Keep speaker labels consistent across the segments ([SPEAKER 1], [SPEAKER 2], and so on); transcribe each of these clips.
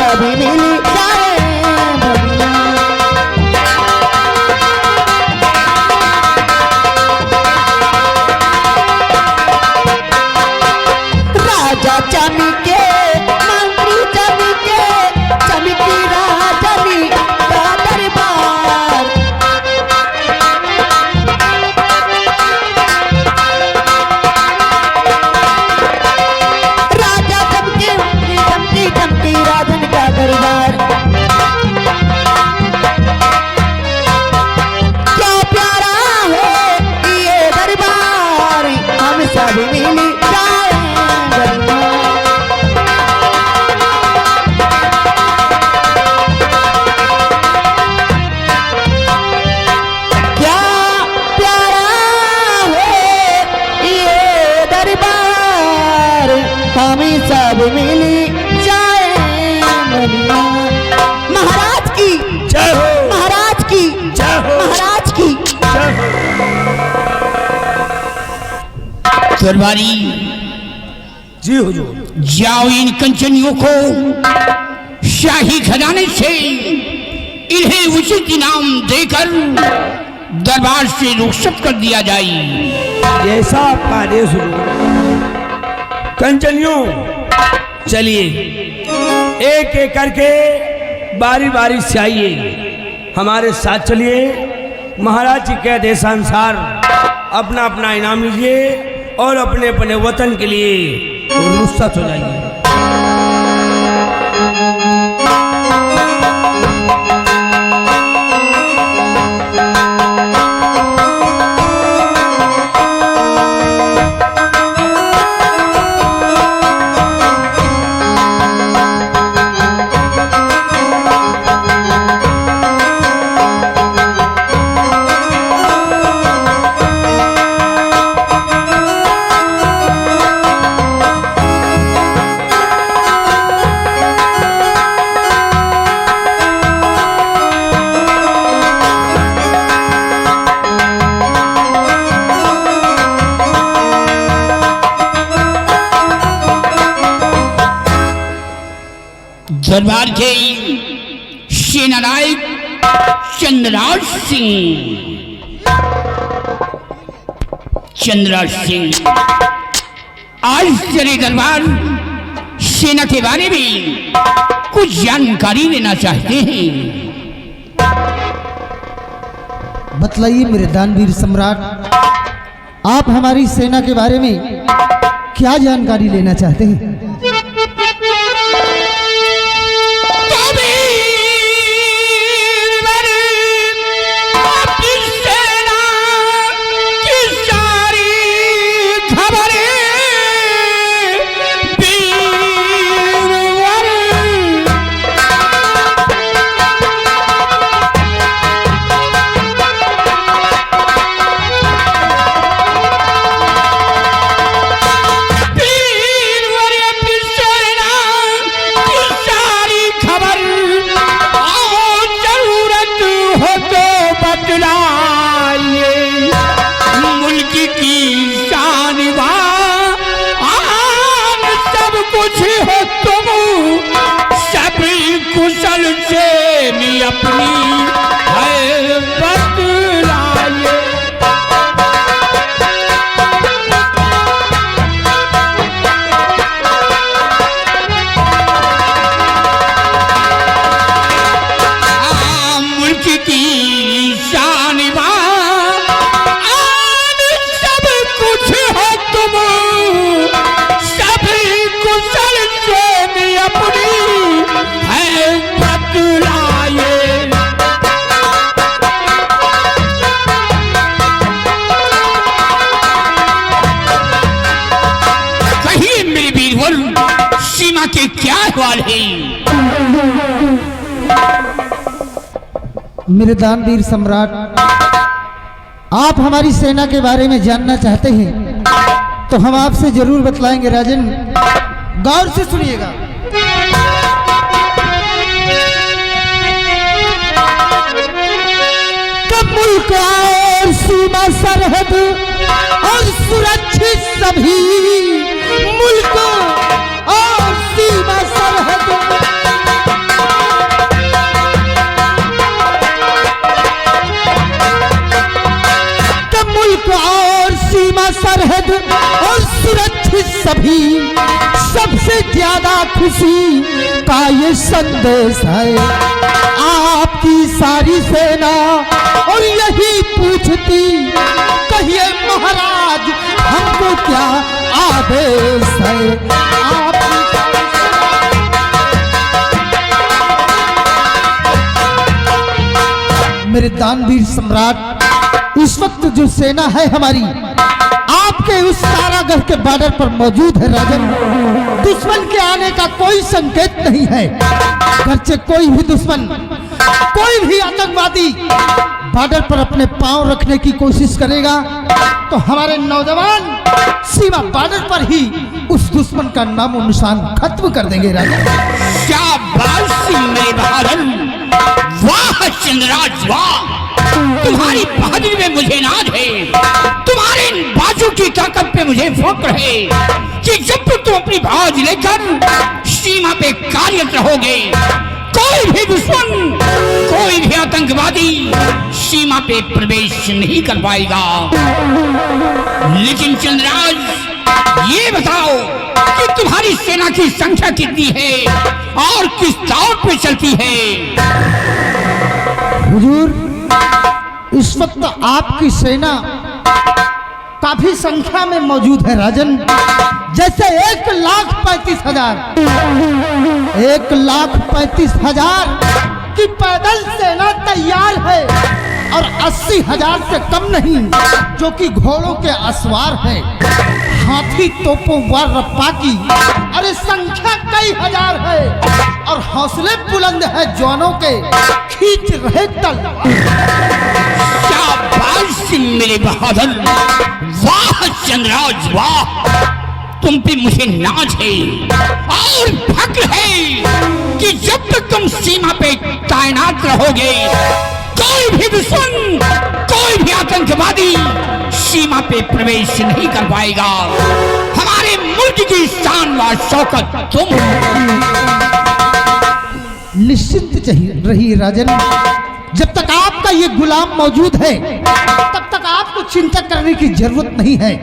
[SPEAKER 1] सभी मिल जाए बढ़िया। राजा चमके मंत्री चमके चमकी राजनी का दरबार। राजा चमके मंत्री चमकी चमकी राजन का दरबार। क्या प्यारा है ये दरबार, हम सब मिल जाए बढ़िया। क्या प्यारा है ये दरबार, हम सब मिल जाए बढ़िया। महाराज की
[SPEAKER 2] जय हो,
[SPEAKER 1] महाराज की
[SPEAKER 2] जय हो,
[SPEAKER 1] महाराज की।
[SPEAKER 2] जय हो।
[SPEAKER 3] दरबारी
[SPEAKER 2] जी हुजूर।
[SPEAKER 3] जाओ इन कंचनियों को शाही खजाने से इन्हें उचित इनाम देकर दरबार से रुखसत कर दिया जाए।
[SPEAKER 2] जैसा आपका आदेश हुजूर। कंचनियों चलिए एक एक करके बारी बारी से आइए, हमारे साथ चलिए। महाराज जी के आदेशानुसार अपना अपना इनाम लीजिए और अपने अपने वतन के लिए रुखसत हो जाइए।
[SPEAKER 3] दरबार के सेनानायक चंद्रराज सिंह आज तेरे दरबार सेना के बारे में कुछ जानकारी लेना चाहते हैं।
[SPEAKER 1] बतलाइए मेरे दानवीर सम्राट, आप हमारी सेना के बारे में क्या जानकारी लेना चाहते हैं?
[SPEAKER 3] सीमा के क्या हाल है?
[SPEAKER 1] मेरे दानवीर सम्राट, आप हमारी सेना के बारे में जानना चाहते हैं तो हम आपसे जरूर बतलाएंगे राजन, गौर से सुनिएगा। मुल्क और सीमा सरहद और सुरक्षित सभी मुल्क और सीमा सरहद संदेश है आपकी सारी सेना और यही पूछती, कहिए महाराज हमको क्या आदेश है। आपकी मेरे दानवीर सम्राट, इस वक्त जो सेना है हमारी आपके उस कारागृह के बॉर्डर पर मौजूद है राजन। दुश्मन के आने का कोई संकेत नहीं है। घर से कोई भी दुश्मन, कोई भी आतंकवादी बॉर्डर पर अपने पांव रखने की कोशिश करेगा तो हमारे नौजवान सीमा बॉर्डर पर ही उस दुश्मन का नामो निशान खत्म कर देंगे राजा।
[SPEAKER 3] शाबाश मेरे बहादुर, वाह चंद्रराज वाह, तुम्हारी बहादुरी में मुझे नाज है, तुम्हारे इन बाजू की ताकत पे मुझे फख्र है कि जब तक तुम अपनी भाज लेकर सीमा पे कार्यरत रहोगे, कोई भी दुश्मन, कोई भी आतंकवादी सीमा पे प्रवेश नहीं कर पाएगा। लेकिन चंद्रराज ये बताओ कि तुम्हारी सेना की संख्या कितनी है और किस दौर पे चलती है?
[SPEAKER 1] हुजूर, इस वक्त आपकी सेना काफी संख्या में मौजूद है राजन। जैसे 1,35,000 1,35,000 की पैदल सेना तैयार है और 80,000 से कम नहीं जो कि घोड़ों के असवार है, हाथी तोपों व रप्पा की अरे संख्या कई हजार है और हौसले बुलंद है जवानों के, खींच रहे तल।
[SPEAKER 3] शाबाश मेरे बहादुर, वाह चंद्रराज वाह, तुम पे मुझे नाज है और फख्र है कि जब तक तुम सीमा पे तैनात रहोगे, कोई भी दुश्मन, कोई भी आतंकवादी सीमा पे प्रवेश नहीं कर पाएगा। हमारे मुल्क की शान व शौकत तुम।
[SPEAKER 1] निश्चिंत रहिए राजन, जब तक आपका ये गुलाम मौजूद है तब तक आपको चिंता करने की जरूरत नहीं है।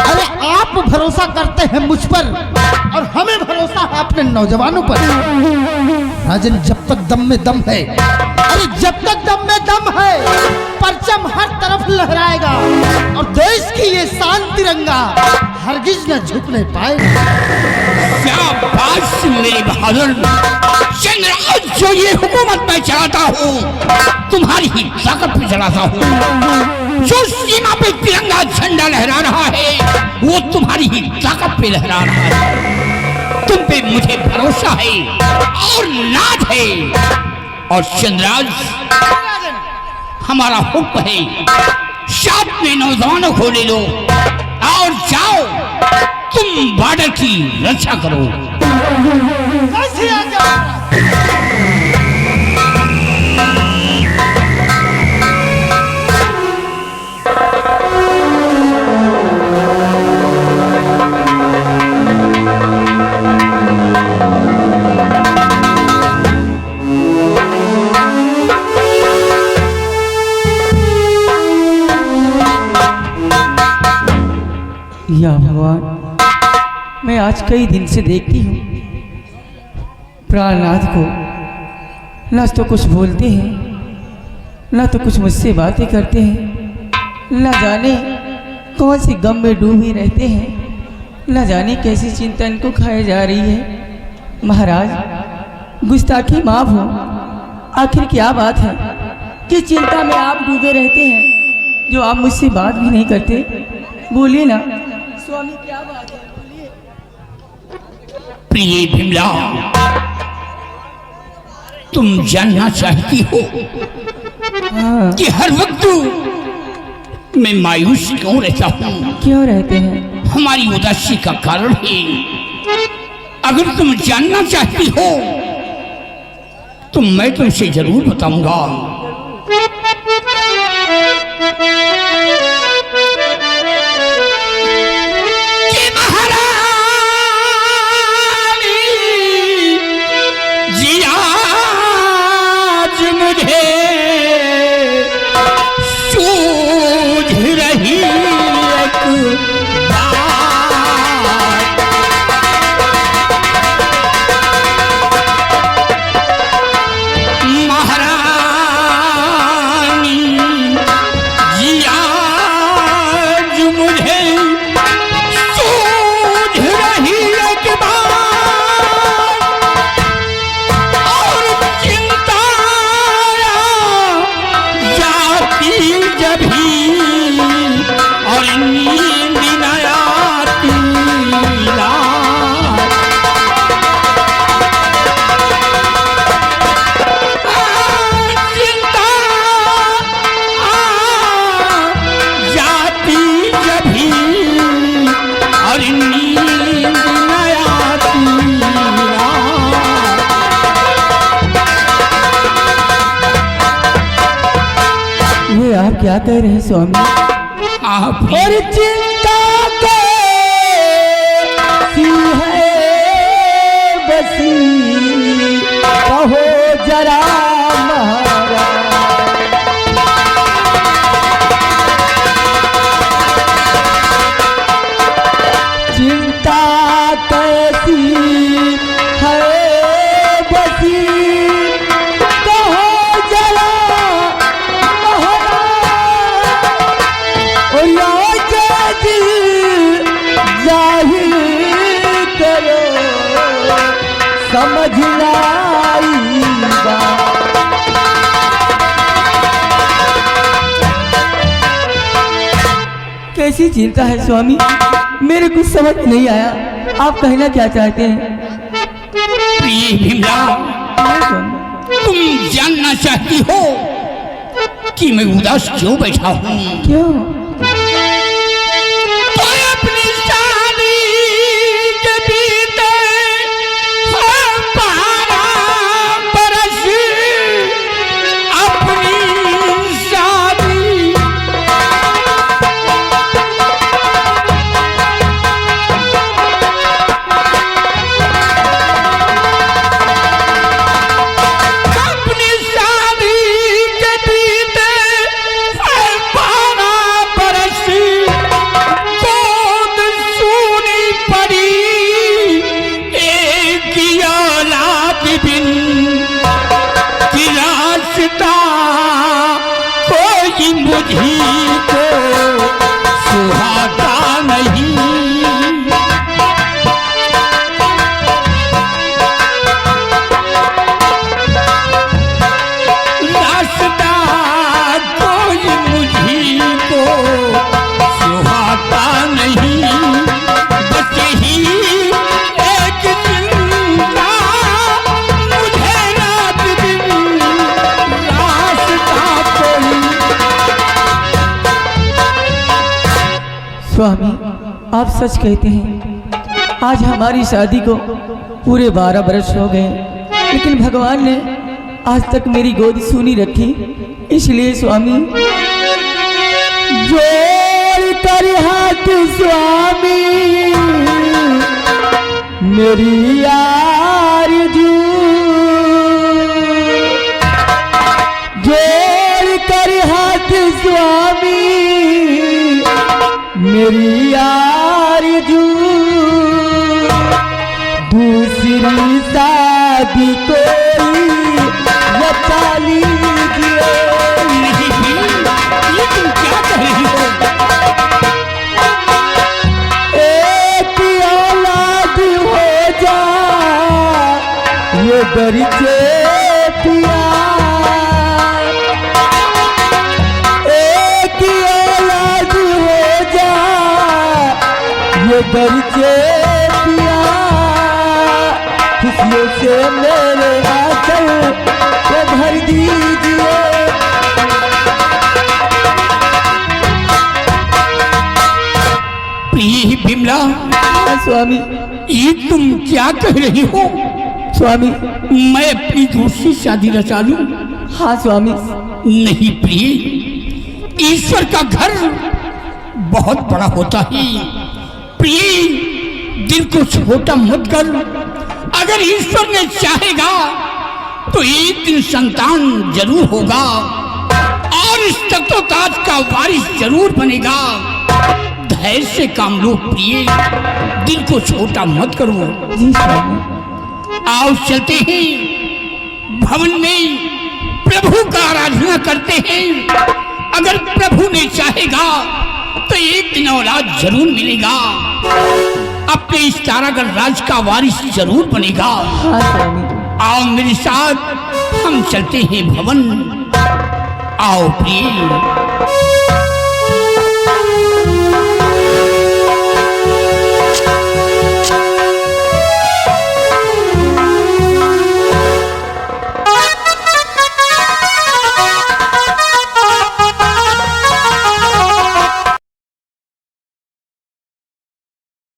[SPEAKER 1] अरे आप भरोसा करते हैं मुझ पर और हमें भरोसा है अपने नौजवानों पर। राजन, जब तक दम में दम है, अरे जब तक दम में दम है, परचम हर तरफ लहराएगा और देश की ये शान तिरंगा हरगिज न झुकने पाएगा।
[SPEAKER 3] शाबाश मेरे बहादुर, चंद्रराज, जो ये हुकूमत मैं चलाता हूँ तुम्हारी ही ताकत पे चलाता हूँ। जो सीमा पे तिरंगा झंडा लहरा रहा है वो तुम्हारी ही ताकत पे लहरा रहा है। तुम पे मुझे भरोसा है और नाज है। और चंद्रराज, हमारा हुक्म है, साथ में नौजवानों को ले लो और जाओ, तुम बॉर्डर की रक्षा करो।
[SPEAKER 4] या भगवान, मैं आज कई दिन से देखती हूँ प्राणनाथ को, न तो कुछ बोलते हैं, न तो कुछ मुझसे बातें करते हैं, न जाने कौन सी गम में डूबे रहते हैं, न जाने कैसी चिंता इनको खाई जा रही है। महाराज, गुस्ताखी माफ हो, आखिर क्या बात है कि चिंता में आप डूबे रहते हैं जो आप मुझसे बात भी नहीं करते? बोलिए ना स्वामी, क्या बात है, बोलिए।
[SPEAKER 3] प्रिय विमला, तुम जानना चाहती हो कि हर वक्त मैं मायूस क्यों रहता हूँ?
[SPEAKER 4] क्यों रहते हैं?
[SPEAKER 3] हमारी उदासी का कारण है। अगर तुम जानना चाहती हो तो मैं तुमसे जरूर बताऊंगा।
[SPEAKER 4] क्या कह रहे हैं स्वामी?
[SPEAKER 3] आप
[SPEAKER 4] और चिंता कैसी है बसी, कहो जरा महाराज। चिंता कैसी है बसी, कहो जरा महाराज। और दिल जाहिर करो, समझ आएगा। कैसी चिंता है स्वामी, मेरे कुछ समझ नहीं आया, आप कहना क्या चाहते हैं?
[SPEAKER 3] प्रिय भीमला, तुम जानना चाहती हो कि मैं उदास क्यों बैठा हूँ?
[SPEAKER 4] क्यों?
[SPEAKER 3] तो अपनी शादी के बीते हैं 12 बरस, अपनी शादी के बीते हैं 12 बरस, गोद सूनी पड़ी एक औलाद बिन, कि रास्ता कोई मुझी को सुहाता नहीं। रास्ता कोई मुझी को सुहाता नहीं, बस ही एक चिंता मुझे रात दिन, रास्ता कोई।
[SPEAKER 4] स्वामी आप सच कहते हैं, आज हमारी शादी को पूरे 12 बरस हो गए, लेकिन भगवान ने आज तक मेरी गोद सूनी रखी। इसलिए स्वामी जोड़ कर हाथ स्वामी, मेरी आरज़ू जोड़ कर हाथ स्वामी, मेरी आरज़ू दूसरी शादी कोई बता लीजिए।
[SPEAKER 3] नहीं भी, ये तुम क्या कह रही हो?
[SPEAKER 4] एक औलाद हो जा ये दरिचे पिया, एक औलाद हो जा ये दरिचे पिया, खुशियों से मेरे आंचल को भर दीजिए।
[SPEAKER 3] प्रिय बिमला,
[SPEAKER 4] स्वामी
[SPEAKER 3] ये तुम क्या कह रही हो?
[SPEAKER 4] स्वामी
[SPEAKER 3] मैं अपनी दूसरी शादी रचा लूं?
[SPEAKER 4] हाँ स्वामी।
[SPEAKER 3] नहीं प्रिय, ईश्वर का घर बहुत बड़ा होता है। प्रिय, दिल को छोटा मत कर। अगर ईश्वर ने चाहेगा तो एक दिन संतान जरूर होगा और इस तख्तो-ताज का वारिस जरूर बनेगा। धैर्य से काम लो प्रिय, दिल को छोटा मत करो।
[SPEAKER 4] जी स्वामी।
[SPEAKER 3] आओ चलते हैं भवन में, प्रभु का आराधना करते हैं। अगर प्रभु ने चाहेगा तो एक दिन औलाद जरूर मिलेगा, अपने इस तारागढ़ राज का वारिस जरूर बनेगा।
[SPEAKER 4] हाँ स्वामी।
[SPEAKER 3] आओ मेरे साथ, हम चलते हैं भवन। आओ प्रिय।